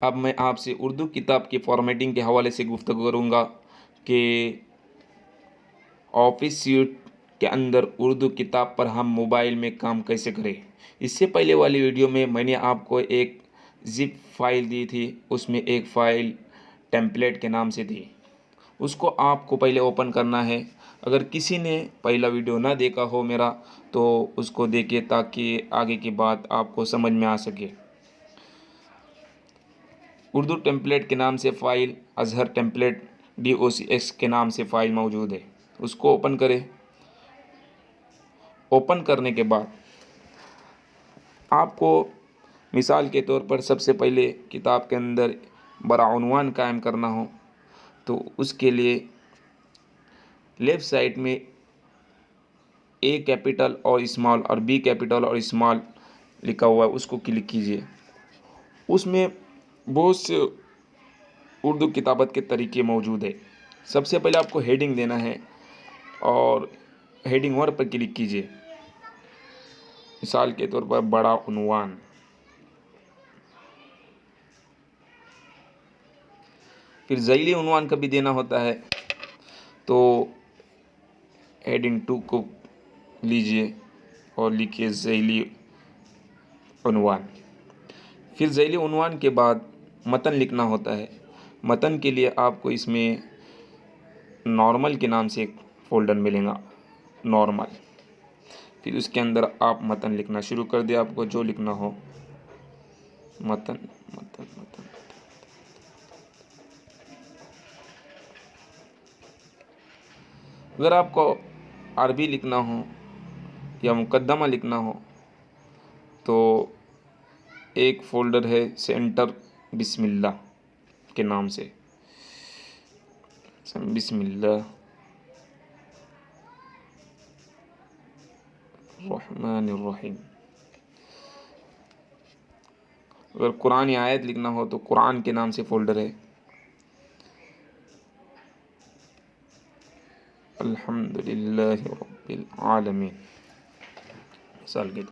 अब मैं आपसे उर्दू किताब की फ़ॉर्मेटिंग के हवाले से गुफ्तगू करूँगा कि ऑफ़िस सूट के अंदर उर्दू किताब पर हम मोबाइल में काम कैसे करें। इससे पहले वाली वीडियो में मैंने आपको एक ज़िप फ़ाइल दी थी, उसमें एक फ़ाइल टेम्पलेट के नाम से थी। उसको आपको पहले ओपन करना है। अगर किसी ने पहला वीडियो ना देखा हो मेरा, तो उसको देखिए ताकि आगे की बात आपको समझ में आ सके। उर्दू टेम्पलेट के नाम से फ़ाइल अज़हर टेम्पलेट DOCX के नाम से फ़ाइल मौजूद है। उसको ओपन करें। ओपन करने के बाद आपको मिसाल के तौर पर सबसे पहले किताब के अंदर बड़ा उन्वान कायम करना हो, तो उसके लिए लेफ़्ट साइड में A कैपिटल और स्मॉल और B कैपिटल और स्मॉल लिखा हुआ है, उसको क्लिक कीजिए। उसमें बहुत से उर्दू किताबत के तरीके मौजूद है। सबसे पहले आपको हेडिंग देना है और हेडिंग 1 पर क्लिक कीजिए। मिसाल के तौर पर बड़ा उन्वान। फिर ज़ैली उन्वान का भी देना होता है, तो हेडिंग 2 को लीजिए और लिखिए ज़ैली उन्वान। फिर ज़ैली उन्वान के बाद मतन लिखना होता है। मतन के लिए आपको इसमें नॉर्मल के नाम से एक फ़ोल्डर मिलेगा, नॉर्मल। फिर उसके अंदर आप मतन लिखना शुरू कर दिया, आपको जो लिखना हो। मतन मतन मतन। अगर आपको अरबी लिखना हो या मुकद्दमा लिखना हो, तो एक फ़ोल्डर है सेंटर बिस्मिल्लाह के नाम से, बिस्मिल्लाह रहमान रहीम। अगर कुरान या आयत लिखना हो तो कुरान के नाम से फ़ोल्डर है। अल्हम्दुलिल्लाहि रब्बिल आलमीन। मिसाल के